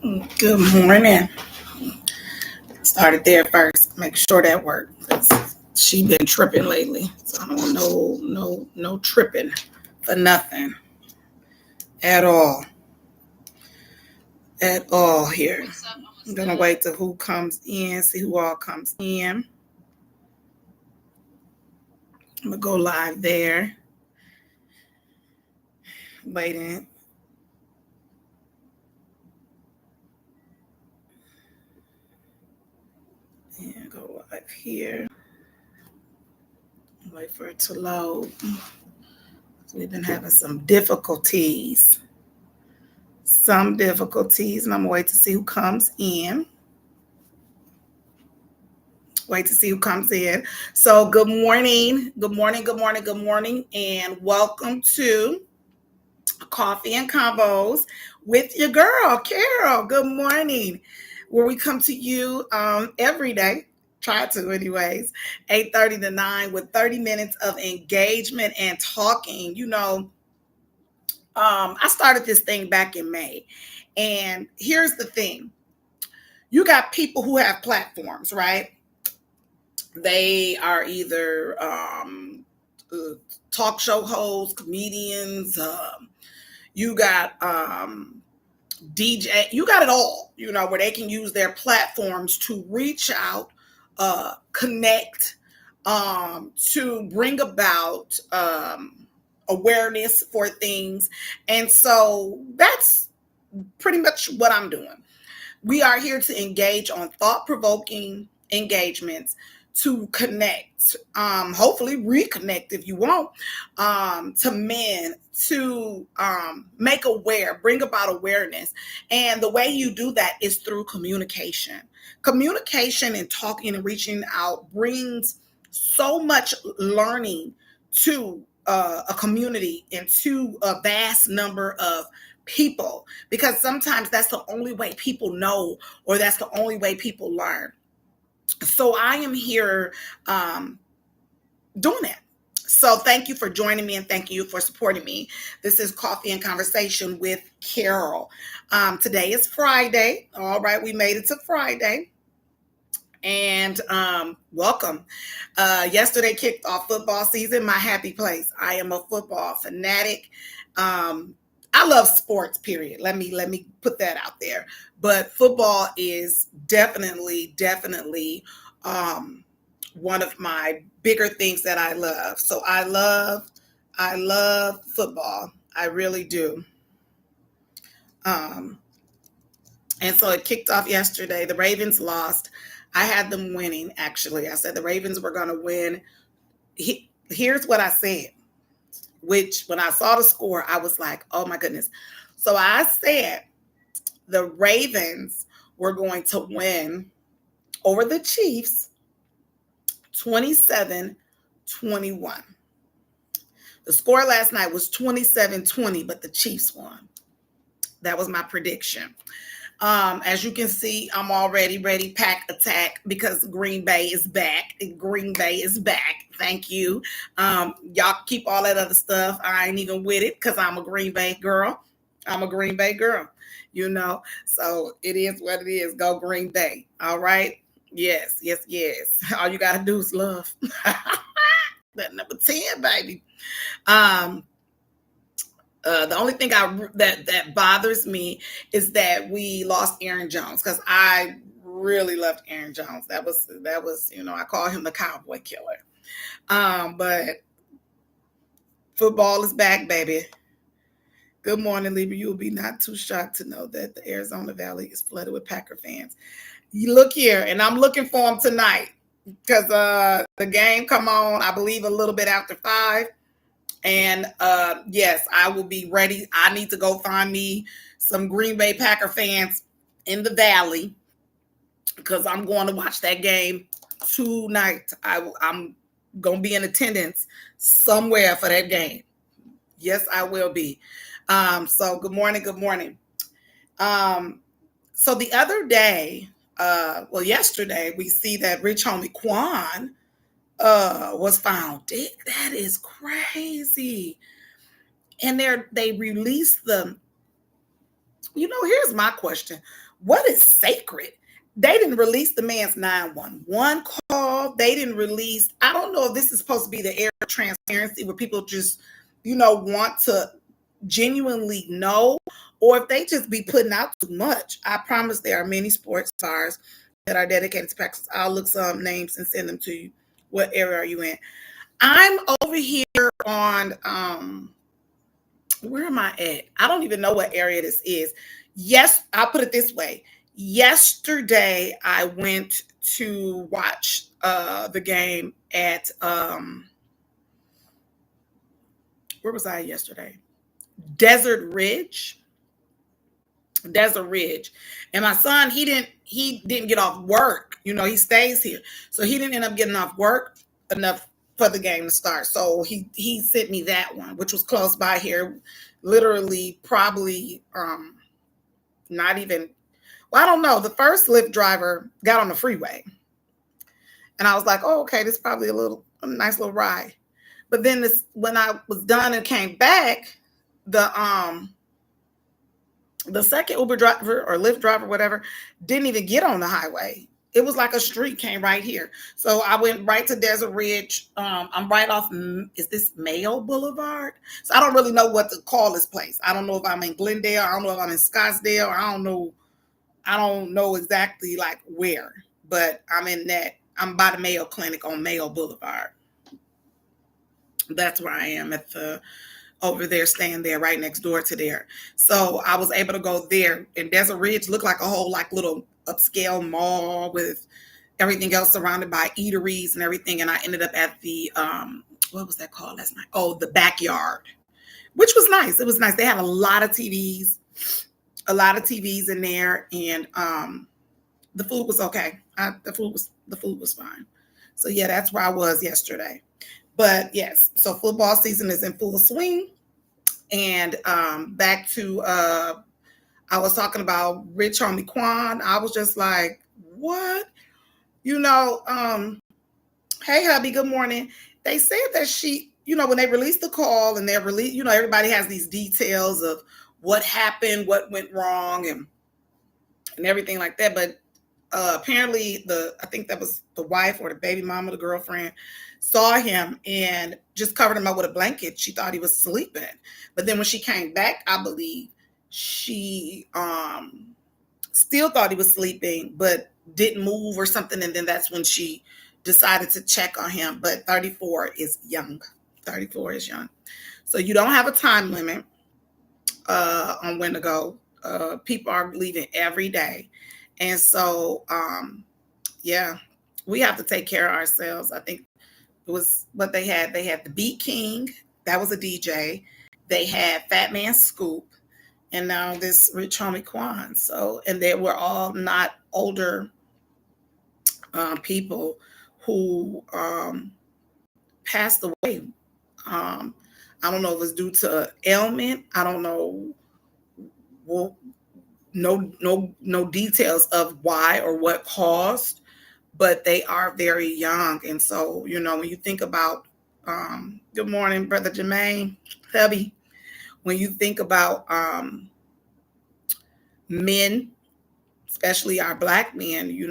Good morning. Started there first. Make sure that worked. 'Cause she been tripping lately. So I don't want no tripping for nothing at all. At all here. I'm gonna wait till who comes in, see who all comes in. I'm gonna go live there. Waiting. And go live here. Wait for it to load. We've been having some difficulties. And I'm gonna wait to see who comes in. Wait to see who comes in. So, good morning, and welcome to Coffee and Combos with your girl, Carol. Good morning, where we come to you every day. Try to, anyways. 8:30 to 9 with 30 minutes of engagement and talking. I started this thing back in May, and here's the thing: you got people who have platforms, right? They are either talk show hosts, comedians. You got DJ. You got it all. Where they can use their platforms to reach out, connect, to bring about awareness for things, and so that's pretty much what I'm doing. We are here to engage on thought-provoking engagements to connect, hopefully reconnect if you want, to men, to make aware, bring about awareness. And the way you do that is through communication. Communication and talking and reaching out brings so much learning to a community and to a vast number of people, because sometimes that's the only way people know, or that's the only way people learn. So I am here doing that. So thank you for joining me, and thank you for supporting me. This is Coffee and Conversation with Carol. Today is Friday. All right, we made it to Friday. And welcome. Yesterday kicked off football season, my happy place. I am a football fanatic. I love sports, period. Let me put that out there. But football is definitely one of my bigger things that I love. So I love football. I really do. Um, and so it kicked off yesterday. The Ravens lost. I had them winning, actually. I said the Ravens were going to win. Here's what I said, which when I saw the score, I was like, oh my goodness. So I said the Ravens were going to win over the Chiefs 27-21. The score last night was 27-20, but the Chiefs won. That was my prediction. As you can see, I'm already ready, pack, attack, because Green Bay is back. Green Bay is back. Thank you. Y'all keep all that other stuff. I ain't even with it because I'm a Green Bay girl. So it is what it is. Go Green Bay. All right. Yes. All you got to do is love. That number 10, baby. The only thing that bothers me is that we lost Aaron Jones, because I really loved Aaron Jones. That was I call him the Cowboy Killer. But football is back, baby. Good morning, Libra. You will be not too shocked to know that the Arizona Valley is flooded with Packer fans. You look here, and I'm looking for them tonight, because the game come on, I believe, a little bit after 5. And yes, I will be ready. I need to go find me some Green Bay Packer fans in the Valley, because I'm going to watch that game tonight. I'm going to be in attendance somewhere for that game. Yes, I will be. So good morning. So the other day, yesterday, we see that Rich Homie Quan was found dead. That is crazy. And they released them. Here's my question. what is sacred? They didn't release the man's 911 call. They didn't release, I don't know if this is supposed to be the era of transparency where people just, want to genuinely know, or if they just be putting out too much. I promise there are many sports stars that are dedicated to practice. I'll look some names and send them to you. What area are you in? I'm over here on where am I at? I don't even know what area this is. Yes, I'll put it this way. Yesterday I went to watch the game at where was I yesterday? Desert Ridge. Desert Ridge. And my son, he didn't get off work. He stays here. So he didn't end up getting off work enough for the game to start. So he sent me that one, which was close by here. Literally probably not even, well, I don't know. The first Lyft driver got on the freeway. And I was like, oh, okay, this is probably a nice little ride. But then when I was done and came back, the second Uber driver or Lyft driver, whatever, didn't even get on the highway. It was like a street came right here. So I went right to Desert Ridge. I'm right off, is this Mayo Boulevard? So I don't really know what to call this place. I don't know if I'm in Glendale. I don't know if I'm in Scottsdale. I don't know exactly like where, but I'm by the Mayo Clinic on Mayo Boulevard. That's where I am over there, staying there right next door to there. So I was able to go there, and Desert Ridge looked like a whole like little upscale mall with everything else surrounded by eateries and everything. And I ended up at the what was that called last night? Oh, the Backyard, which was nice. It was nice. They had a lot of TVs in there, and the food was okay. The food was fine. So yeah, that's where I was yesterday. But yes, so football season is in full swing. And back to I was talking about Rich Homie Quan. I was just like, what? Hey hubby, good morning. They said that she, when they released the call and they're released, everybody has these details of what happened, what went wrong, and everything like that. But apparently I think that was the wife or the baby mama, the girlfriend, saw him and just covered him up with a blanket. She thought he was sleeping. But then when she came back, I believe she still thought he was sleeping, but didn't move or something. And then that's when she decided to check on him. But 34 is young. 34 is young. So you don't have a time limit on when to go. People are leaving every day. And so, yeah, we have to take care of ourselves. I think it was what they had. They had the Beat King. That was a DJ. They had Fat Man Scoop. And now this Rich Homie Quan. So, and they were all not older people who passed away. I don't know if it was due to ailment. I don't know. Well, no details of why or what caused, but they are very young. And so, when you think about good morning, Brother Jermaine, hubby, when you think about men, especially our Black men, you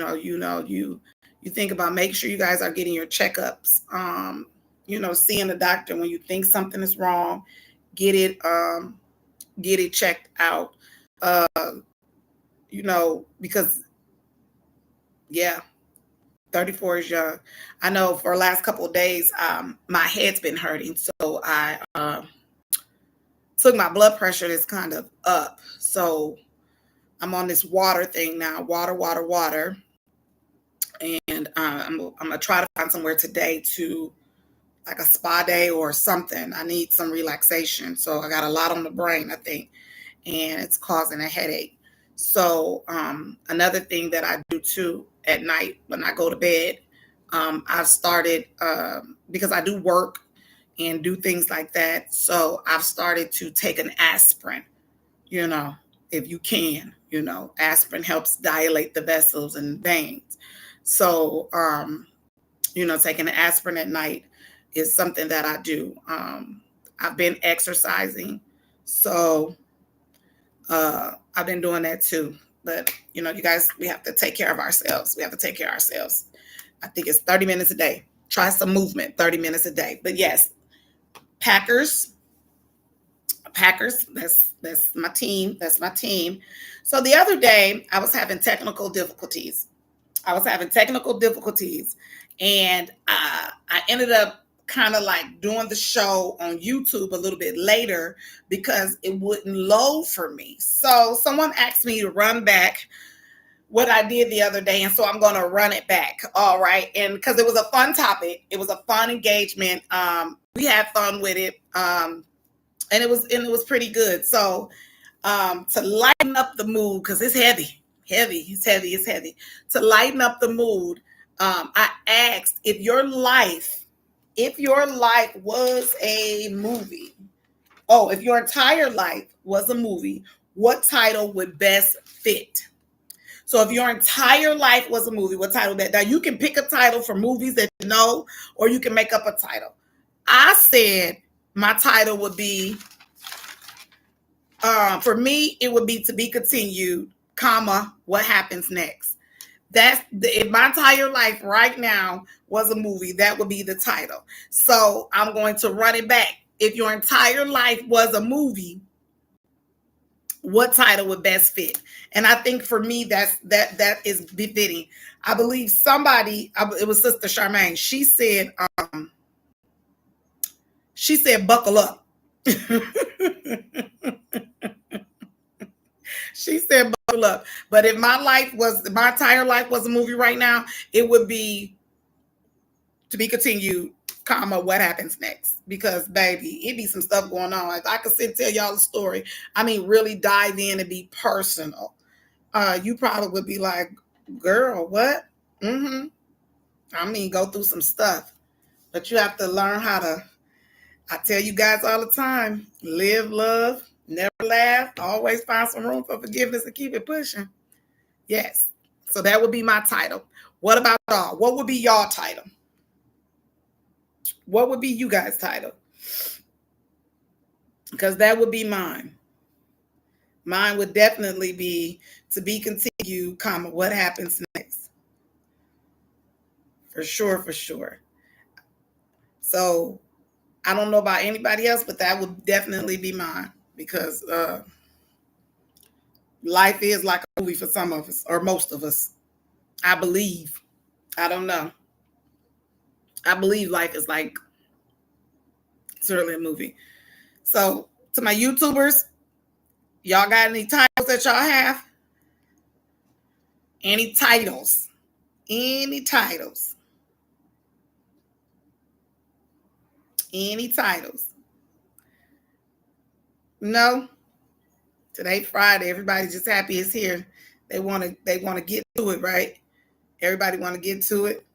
think about make sure you guys are getting your checkups, seeing a doctor when you think something is wrong, get it checked out. Because yeah, 34 is young. I know for the last couple of days, my head's been hurting. So I took my blood pressure that's kind of up. So I'm on this water thing now, water. And I'm going to try to find somewhere today to like a spa day or something. I need some relaxation. So I got a lot on the brain, I think, and it's causing a headache. So another thing that I do too at night when I go to bed, I've started, because I do work and do things like that. So I've started to take an aspirin, if you can, aspirin helps dilate the vessels and veins. So, taking an aspirin at night is something that I do. I've been exercising. So, I've been doing that too. But you guys, we have to take care of ourselves. We have to take care of ourselves. I think it's 30 minutes a day. Try some movement, 30 minutes a day. But yes, Packers, Packers, that's my team. That's my team. So the other day I was having technical difficulties. And I ended up kind of like doing the show on YouTube a little bit later because it wouldn't load for me. So someone asked me to run back what I did the other day, and so I'm going to run it back. All right, and because it was a fun topic, it was a fun engagement. We had fun with it, and it was pretty good. So to lighten up the mood, because it's heavy. To lighten up the mood, I asked if your life was a movie. Oh, if your entire life was a movie, what title would best fit? So if your entire life was a movie, what title that? Now you can pick a title for movies that you know, or you can make up a title. I said my title would be, for me, it would be To Be Continued, comma, what happens next. If my entire life right now was a movie, that would be the title. So I'm going to run it back. If your entire life was a movie, what title would best fit? And I think for me, that is befitting. I believe it was Sister Charmaine. She said, buckle up. She said, buckle up. But if my entire life was a movie right now, it would be To Be Continued, comma, what happens next? Because baby, it be some stuff going on. If I could sit and tell y'all a story, I mean, really dive in and be personal. You probably would be like, girl, what? Mm-hmm. I mean, go through some stuff. But you have to learn how to, I tell you guys all the time, live, love, never laugh, always find some room for forgiveness and keep it pushing. Yes. So that would be my title. What about y'all? What would be y'all title? What would be you guys' title? Because that would be mine. Mine would definitely be To Be Continued, comma, what happens next? For sure. So I don't know about anybody else, but that would definitely be mine because life is like a movie for some of us, or most of us. I believe. I don't know. I believe life is like certainly a movie. So to my YouTubers, y'all got any titles that y'all have? Any titles? Any titles? Any titles? No. Today Friday. Everybody's just happy it's here. They want to get to it, right? Everybody want to get to it.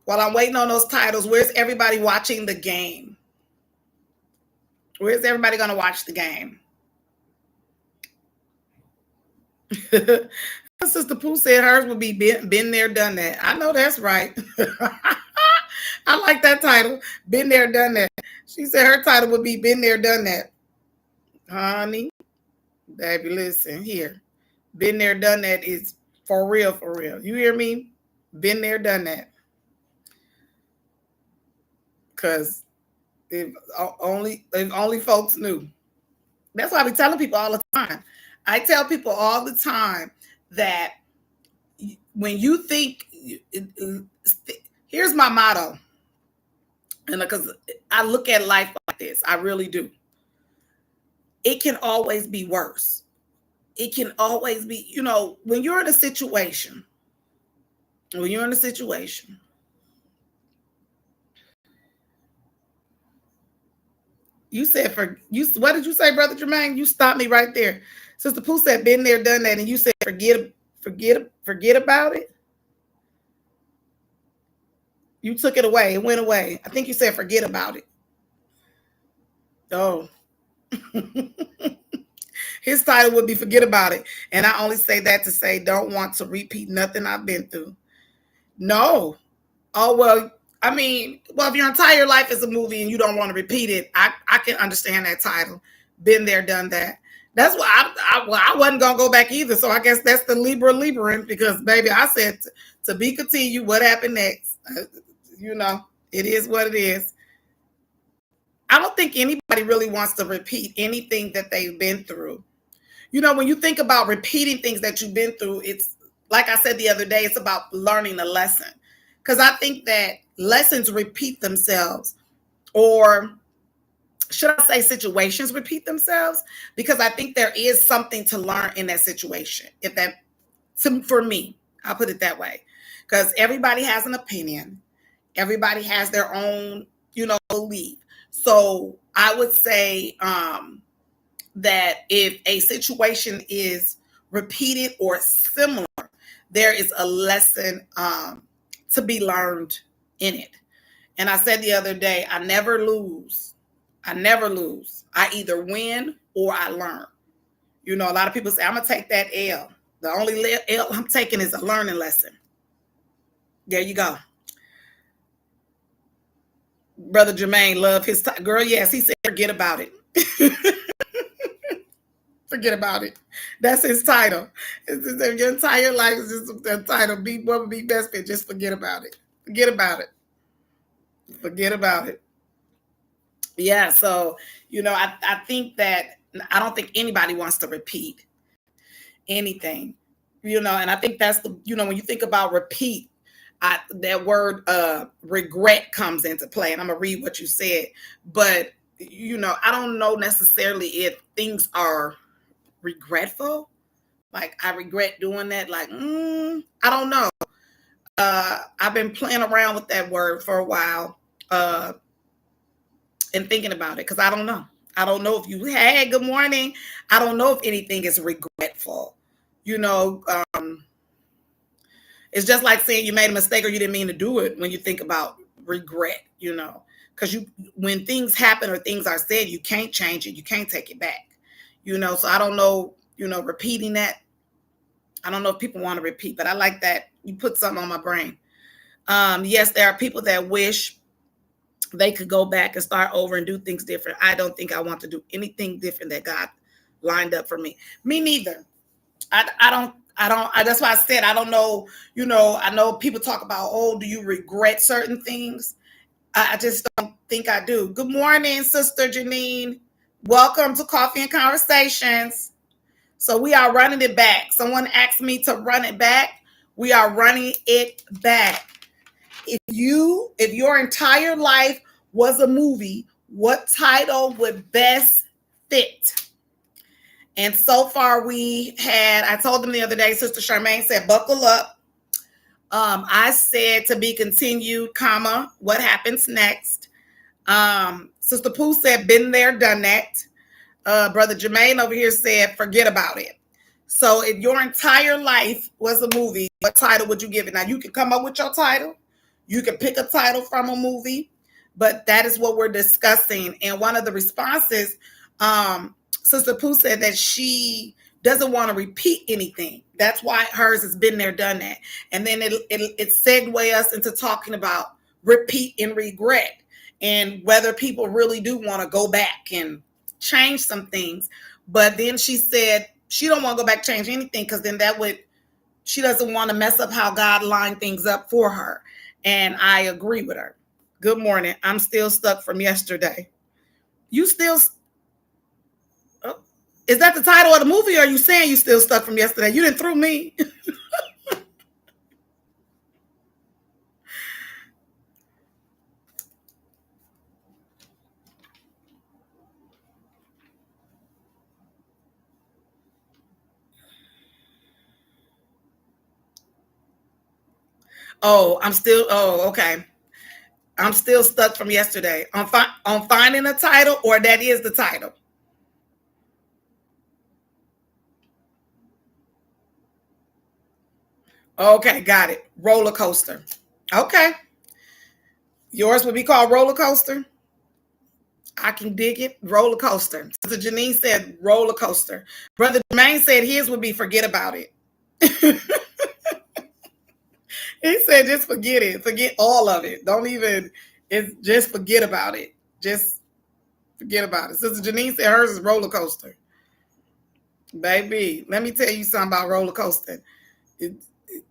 While I'm waiting on those titles, where's everybody watching the game? Where's everybody going to watch the game? Sister Pooh said hers would be been there, done that. I know that's right. I like that title. Been there, done that. She said her title would be Been There, Done That. Honey, baby, listen here. Been there, done that is for real, for real. You hear me? Been there, done that. Because if only folks knew. That's why I be telling people all the time. I tell people all the time that when you think, here's my motto. And because I look at life like this, I really do. It can always be worse. It can always be, when you're in a situation, you said what did you say, Brother Jermaine? You stopped me right there. Sister Pooh said, been there, done that, and you said forget about it. You took it away. It went away. I think you said forget about it. Oh. His title would be Forget About It. And I only say that to say don't want to repeat nothing I've been through. No. Oh, well, I mean, if your entire life is a movie and you don't want to repeat it, I can understand that title. Been there, done that. That's why I wasn't gonna go back either. So I guess that's the Libran because baby, I said to be continued. What happened next? You know, it is what it is. I don't think anybody really wants to repeat anything that they've been through. You know, when you think about repeating things that you've been through, it's like I said the other day, it's about learning a lesson. Because I think that lessons repeat themselves, or should I say situations repeat themselves? Because I think there is something to learn in that situation. If that, for me, I'll put it that way. Because everybody has an opinion, everybody has their own, belief. So I would say, that if a situation is repeated or similar, there is a lesson to be learned in it. And I said the other day, I never lose. I never lose. I either win or I learn. You know, a lot of people say, I'm going to take that L. The only L I'm taking is a learning lesson. There you go. Brother Jermaine, love his girl. Yes, he said, forget about it. Forget about it. That's his title. Your entire life is just the title. Be what would be best fit. Just forget about it. Forget about it. Forget about it. Yeah. So, I think that I don't think anybody wants to repeat anything. And I think that's when you think about repeat, that word regret comes into play. And I'm gonna read what you said. But I don't know necessarily if things are regretful, like I regret doing that, like I don't know. I've been playing around with that word for a while, and thinking about it, because I don't know if you had good morning. I don't know if anything is regretful. you know it's just like saying you made a mistake or you didn't mean to do it. When you think about regret, because when things happen or things are said, you can't change it, you can't take it back. So I don't know, repeating that. I don't know if people want to repeat, but I like that you put something on my brain. Yes, there are people that wish they could go back and start over and do things different. I don't think I want to do anything different that God lined up for me. Me neither. That's why I said, I don't know. I know people talk about, oh, do you regret certain things? I just don't think I do. Good morning, Sister Janine. Welcome to Coffee and Conversations. So we are running it back. Someone asked me to run it back. We are running it back. If your entire life was a movie, what title would best fit? And so far I told them the other day, Sister Charmaine said, buckle up. I said to be continued, comma, what happens next? Sister Pooh said, been there, done that. Brother Jermaine over here said, forget about it. So if your entire life was a movie, what title would you give it? Now, you can come up with your title. You can pick a title from a movie, but that is what we're discussing. And one of the responses, Sister Pooh said that she doesn't want to repeat anything. That's why hers has been there, done that. And then it segues us into talking about repeat and regret, and whether people really do want to go back and change some things. But then she said she don't want to go back and change anything, because then she doesn't want to mess up how God lined things up for her. And I agree with her. Good morning. I'm still stuck from yesterday. You still... Oh, is that the title of the movie, or are you saying you still stuck from yesterday? You didn't throw me. Okay. I'm still stuck from yesterday on finding a title, or that is the title. Okay, got it. Roller coaster. Okay. Yours would be called roller coaster. I can dig it. Roller coaster. Sister Janine said roller coaster. Brother Jermaine said his would be forget about it. He said just forget it. Forget all of it. Don't even, it's just forget about it. Just forget about it. Sister Janine said hers is roller coaster. Baby, let me tell you something about roller coaster. It,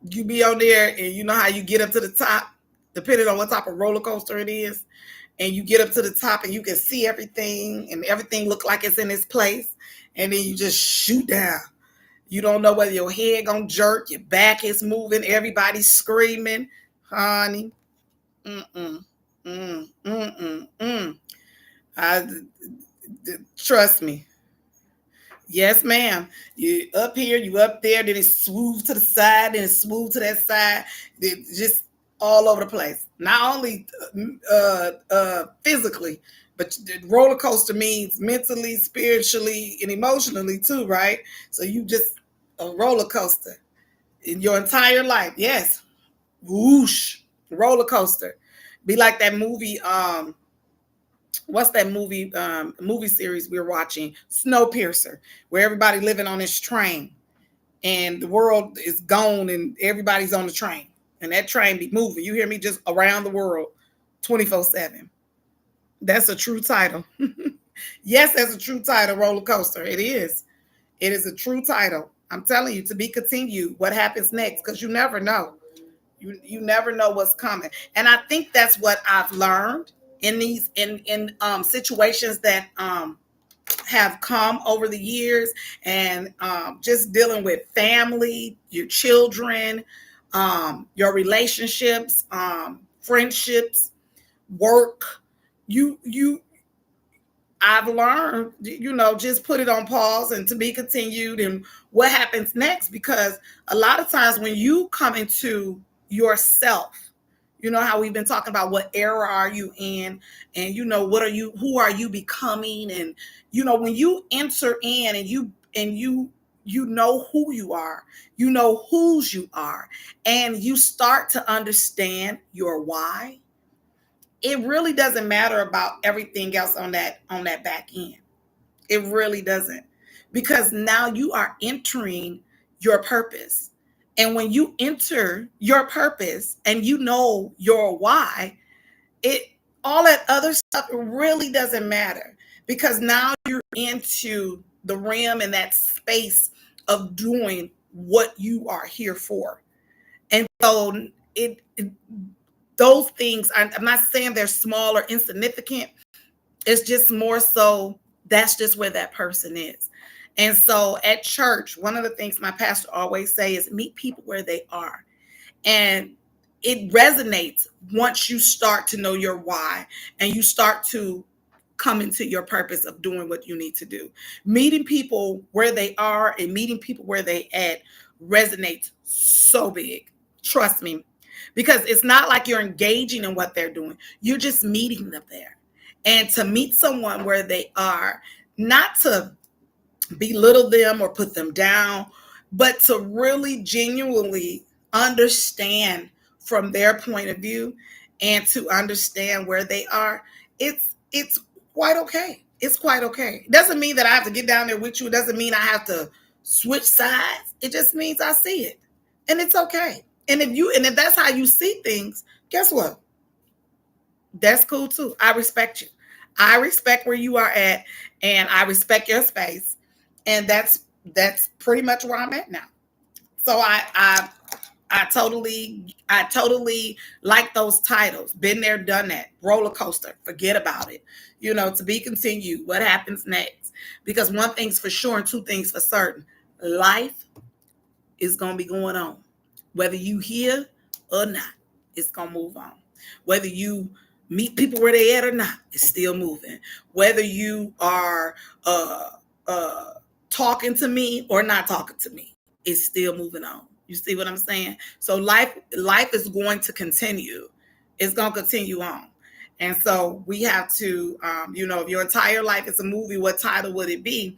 you be on there and you know how you get up to the top, depending on what type of roller coaster it is. And you get up to the top and you can see everything and everything look like it's in its place. And then you just shoot down. You don't know whether your head gonna jerk, your back is moving, everybody's screaming. Honey, mm-mm, mm. I, trust me. Yes, ma'am. You up here, you up there, then it's smooth to the side, then it's smooth to that side. Just all over the place. Not only physically, but the roller coaster means mentally, spiritually, and emotionally too, right? So you just a roller coaster in your entire life. Yes. Whoosh. Roller coaster. Be like that movie, what's that movie series we're watching, Snowpiercer, where everybody living on this train and the world is gone and everybody's on the train and that train be moving, you hear me, just around the world 24/7. That's a true title. Yes, that's a true title, roller coaster. It is. It is a true title. I'm telling you, to be continued, what happens next, because you never know. You never know what's coming. And I think that's what I've learned in these in situations that have come over the years, and just dealing with family, your children, your relationships, friendships, work. You I've learned, just put it on pause and to be continued and what happens next. Because a lot of times when you come into yourself, you know how we've been talking about what era are you in, and who are you becoming, and when you enter in and you know who you are, you know whose you are, and you start to understand your why. It really doesn't matter about everything else on that back end. It really doesn't, because now you are entering your purpose. And when you enter your purpose and you know your why, it all that other stuff really doesn't matter, because now you're into the realm and that space of doing what you are here for. And so it those things, I'm not saying they're small or insignificant. It's just more so that's just where that person is. And so at church, one of the things my pastor always say is meet people where they are. And it resonates once you start to know your why and you start to come into your purpose of doing what you need to do. Meeting people where they are and meeting people where they at resonates so big. Trust me. Because it's not like you're engaging in what they're doing. You're just meeting them there. And to meet someone where they are, not to belittle them or put them down, but to really genuinely understand from their point of view and to understand where they are, it's quite okay. It's quite okay. It doesn't mean that I have to get down there with you. It doesn't mean I have to switch sides. It just means I see it. And it's okay. And if that's how you see things, guess what? That's cool too. I respect you. I respect where you are at, and I respect your space. And that's pretty much where I'm at now. So I totally like those titles. Been there, done that. Roller coaster. Forget about it. To be continued. What happens next? Because one thing's for sure and two things for certain. Life is gonna be going on. Whether you here or not, it's gonna move on. Whether you meet people where they at or not, it's still moving. Whether you are uh uh talking to me or not talking to me, it's still moving on. You see what I'm saying? So life is going to continue. It's gonna continue on. And so we have to, if your entire life is a movie, what title would it be?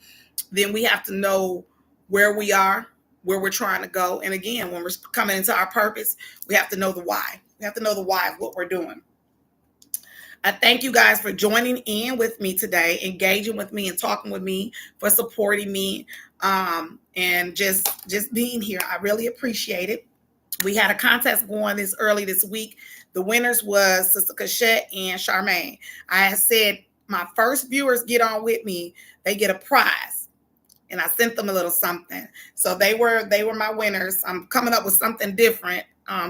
Then we have to know where we are, where we're trying to go. And again, when we're coming into our purpose, we have to know the why. We have to know the why of what we're doing. I thank you guys for joining in with me today, engaging with me and talking with me, for supporting me, and just being here. I really appreciate it. We had a contest going this week. The winners was Sister Cachette and Charmaine. I said my first viewers get on with me, they get a prize. and I sent them a little something. So they were my winners. I'm coming up with something different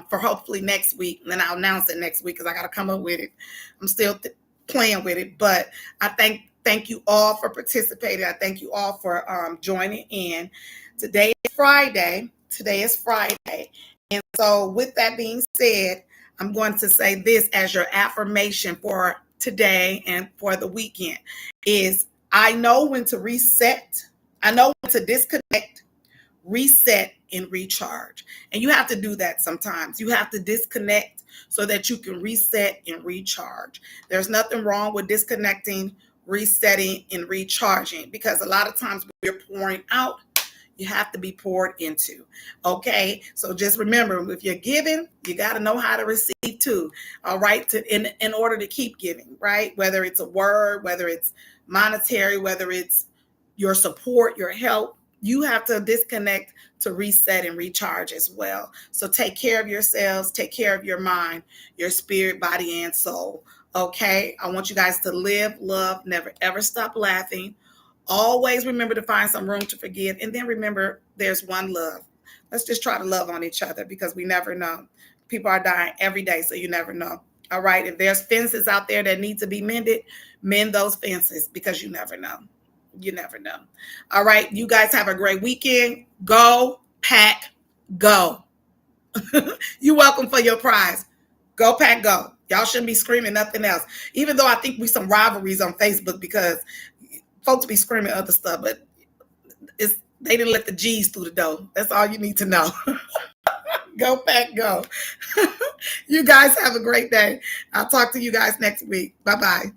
for hopefully next week, and then I'll announce it next week because I got to come up with it. I'm still playing with it, but I thank you all for participating. I thank you all for joining in. Today is Friday. Today is Friday, and so with that being said, I'm going to say this as your affirmation for today and for the weekend is I know when to reset. I know when to disconnect, reset, and recharge. And you have to do that sometimes. You have to disconnect so that you can reset and recharge. There's nothing wrong with disconnecting, resetting, and recharging because a lot of times when you're pouring out, you have to be poured into. Okay. So just remember, if you're giving, you got to know how to receive too. All right. In order to keep giving, right? Whether it's a word, whether it's monetary, whether it's your support, your help, you have to disconnect to reset and recharge as well. So take care of yourselves, take care of your mind, your spirit, body, and soul. Okay. I want you guys to live, love, never, ever stop laughing. Always remember to find some room to forgive. And then remember, there's one love. Let's just try to love on each other because we never know. People are dying every day, so you never know. All right. If there's fences out there that need to be mended, mend those fences because you never know. You never know. All right. You guys have a great weekend. Go, Pack, go. You're welcome for your prize. Go, Pack, go. Y'all shouldn't be screaming nothing else. Even though I think we some rivalries on Facebook because folks be screaming other stuff, but they didn't let the G's through the door. That's all you need to know. Go, Pack, go. You guys have a great day. I'll talk to you guys next week. Bye-bye.